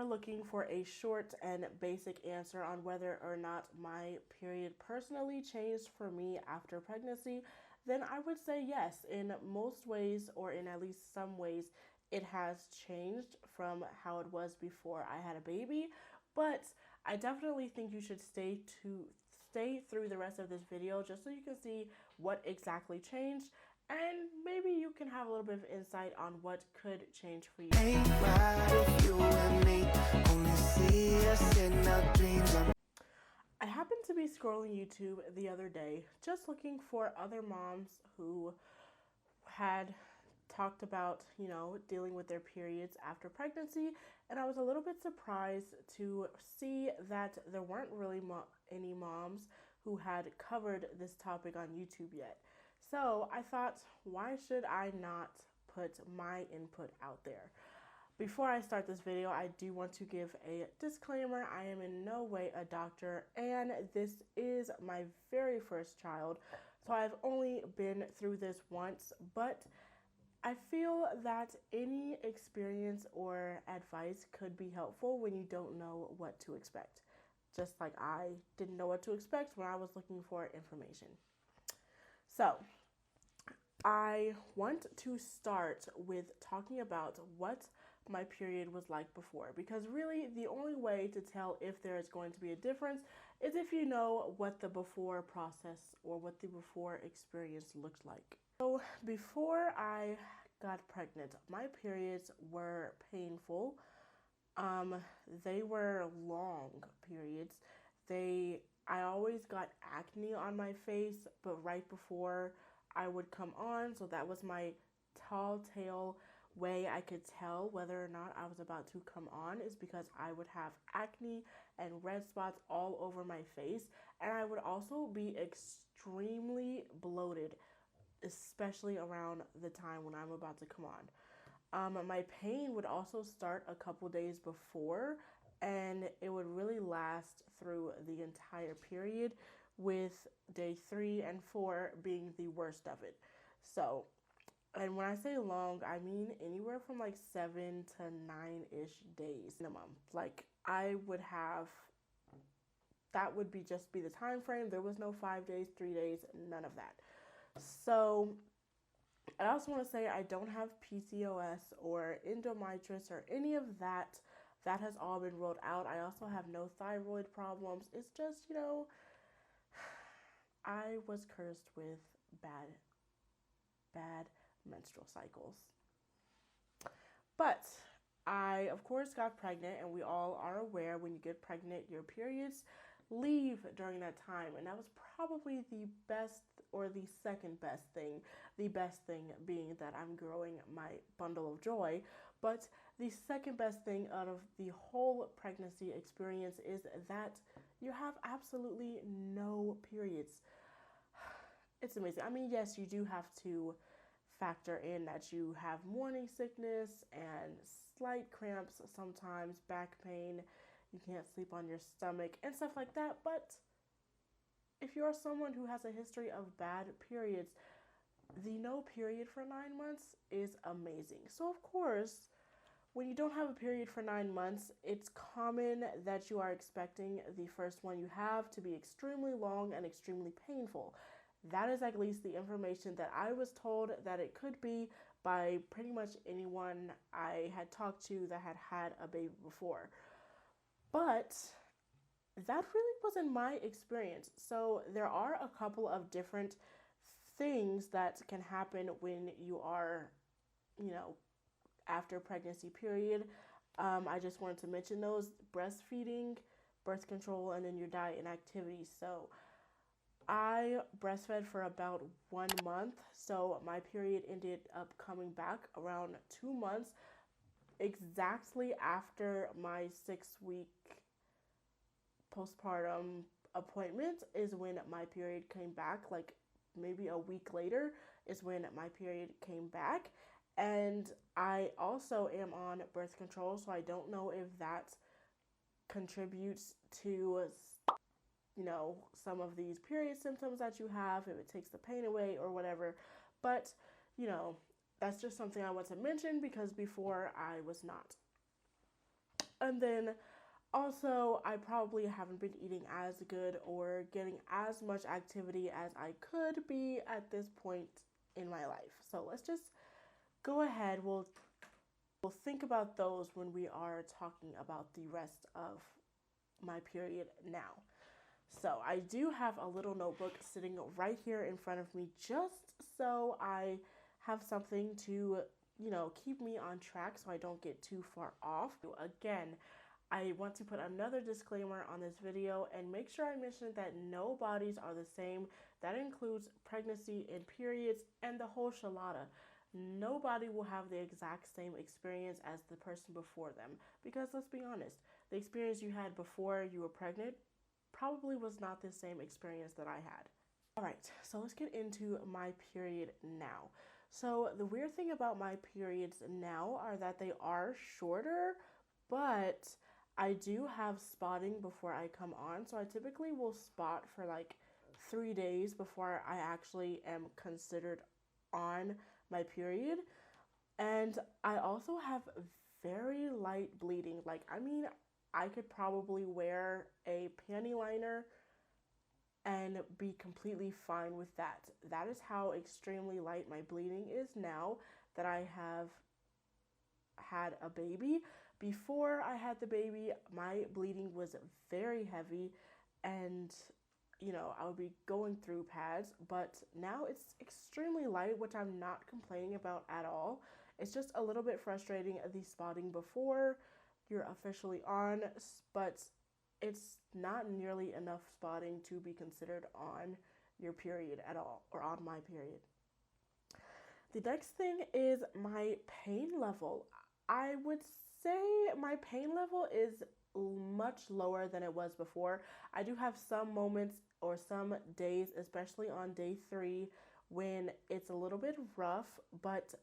looking for a short and basic answer on whether or not my period personally changed for me after pregnancy, then I would say yes. In most ways, or in at least some ways, it has changed from how it was before I had a baby. But I definitely think you should stay through the rest of this video just so you can see what exactly changed, and maybe you can have a little bit of insight on what could change for you. Ain't right if you and me only see us in our dreams. I happened to be scrolling YouTube the other day just looking for other moms who had talked about, dealing with their periods after pregnancy, and I was a little bit surprised to see that there weren't really any moms who had covered this topic on YouTube yet. So I thought, why should I not put my input out there? Before I start this video, I do want to give a disclaimer. I am in no way a doctor, and this is my very first child, so I've only been through this once, but I feel that any experience or advice could be helpful when you don't know what to expect. Just like I didn't know what to expect when I was looking for information. So, I want to start with talking about what my period was like before, because really the only way to tell if there is going to be a difference is if you know what the before process or what the before experience looked like. So before I got pregnant, my periods were painful. They were long periods. I always got acne on my face, but right before I would come on, so that was my telltale way I could tell whether or not I was about to come on, is because I would have acne and red spots all over my face, and I would also be extremely bloated, especially around the time when I'm about to come on. My pain would also start a couple days before, and it would really last through the entire period, with day 3 and 4 being the worst of it. So, and when I say long, I mean anywhere from like 7 to 9-ish days minimum. Like I would have, that would be just be the time frame. There was no 5 days, 3 days, none of that. So I also want to say I don't have PCOS or endometriosis or any of that. That has all been ruled out. I also have no thyroid problems. It's just, I was cursed with bad menstrual cycles. But I, of course, got pregnant, and we all are aware when you get pregnant, your periods leave during that time. And that was probably the best or the second best thing. The best thing being that I'm growing my bundle of joy. But the second best thing out of the whole pregnancy experience is that you have absolutely no periods. It's amazing. I mean, yes, you do have to factor in that you have morning sickness and slight cramps sometimes, back pain, you can't sleep on your stomach and stuff like that. But if you're someone who has a history of bad periods, the no period for 9 months is amazing. So of course, when you don't have a period for 9 months, it's common that you are expecting the first one you have to be extremely long and extremely painful. That is at least the information that I was told that it could be by pretty much anyone I had talked to that had had a baby before. But that really wasn't my experience. So there are a couple of different things that can happen when you are, after pregnancy period. I just wanted to mention those: breastfeeding, birth control, and then your diet and activities. So I breastfed for about 1 month, so my period ended up coming back around 2 months, exactly after my 6-week postpartum appointment is when my period came back. Like maybe a week later is when my period came back. And I also am on birth control, so I don't know if that contributes to some of these period symptoms that you have, if it takes the pain away or whatever. But, that's just something I want to mention because before I was not. And then also, I probably haven't been eating as good or getting as much activity as I could be at this point in my life. So let's just go ahead. We'll think about those when we are talking about the rest of my period now. So I do have a little notebook sitting right here in front of me just so I have something to, keep me on track so I don't get too far off. Again, I want to put another disclaimer on this video and make sure I mention that no bodies are the same. That includes pregnancy and periods and the whole shalada. Nobody will have the exact same experience as the person before them, because let's be honest, the experience you had before you were pregnant probably was not the same experience that I had. All right, so let's get into my period now. So the weird thing about my periods now are that they are shorter, but I do have spotting before I come on. So I typically will spot for like 3 days before I actually am considered on my period. And I also have very light bleeding. I could probably wear a panty liner and be completely fine with that. That is how extremely light my bleeding is now that I have had a baby. Before I had the baby, my bleeding was very heavy and I would be going through pads, but now it's extremely light, which I'm not complaining about at all. It's just a little bit frustrating, the spotting before you're officially on, but it's not nearly enough spotting to be considered on your period at all, or on my period. The next thing is my pain level. I would say my pain level is much lower than it was before. I do have some moments or some days, especially on day 3, when it's a little bit rough, but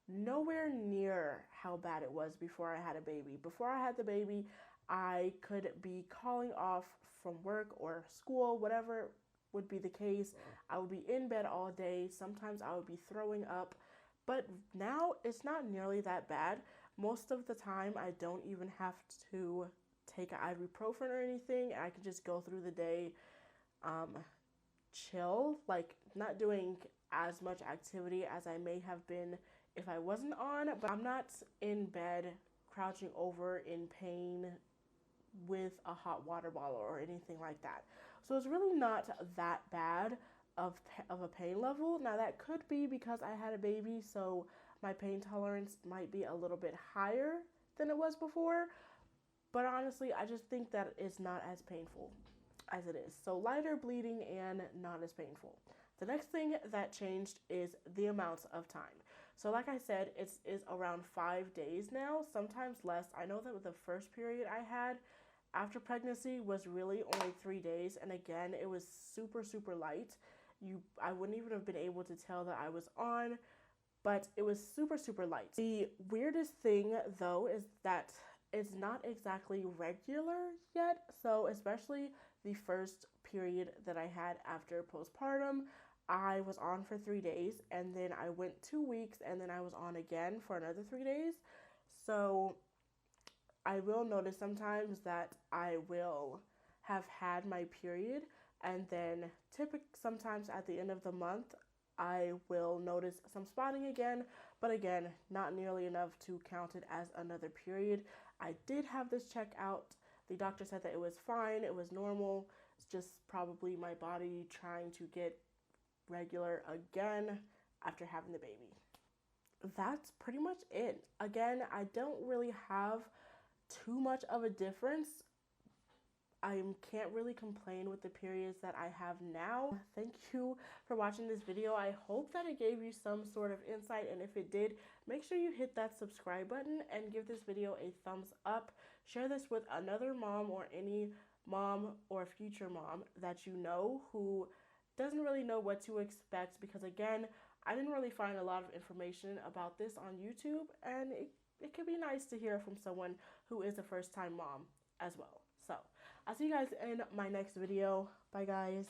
nowhere near how bad it was before I had a baby. Before I had the baby, I could be calling off from work or school, whatever would be the case. I would be in bed all day. Sometimes I would be throwing up, but now it's not nearly that bad. Most of the time, I don't even have to take an ibuprofen or anything. I can just go through the day, chill, like not doing as much activity as I may have been if I wasn't on, but I'm not in bed crouching over in pain with a hot water bottle or anything like that. So it's really not that bad of a pain level. Now that could be because I had a baby, so my pain tolerance might be a little bit higher than it was before, but honestly, I just think that it's not as painful as it is. So lighter bleeding and not as painful. The next thing that changed is the amounts of time. So like I said, it is around 5 days now, sometimes less. I know that the first period I had after pregnancy was really only 3 days, and again, it was super, super light. I wouldn't even have been able to tell that I was on, but it was super, super light. The weirdest thing, though, is that it's not exactly regular yet. So especially the first period that I had after postpartum, I was on for 3 days, and then I went 2 weeks, and then I was on again for another 3 days. So I will notice sometimes that I will have had my period, and then sometimes at the end of the month, I will notice some spotting again, but again, not nearly enough to count it as another period. I did have this check out. The doctor said that it was fine, it was normal. It's just probably my body trying to get regular again after having the baby. That's pretty much it. Again, I don't really have too much of a difference. I can't really complain with the periods that I have now. Thank you for watching this video. I hope that it gave you some sort of insight, and if it did, make sure you hit that subscribe button and give this video a thumbs up. Share this with another mom or any mom or future mom that you know who doesn't really know what to expect, because again, I didn't really find a lot of information about this on YouTube, and it could be nice to hear from someone who is a first-time mom as well. So I'll see you guys in my next video. Bye, guys.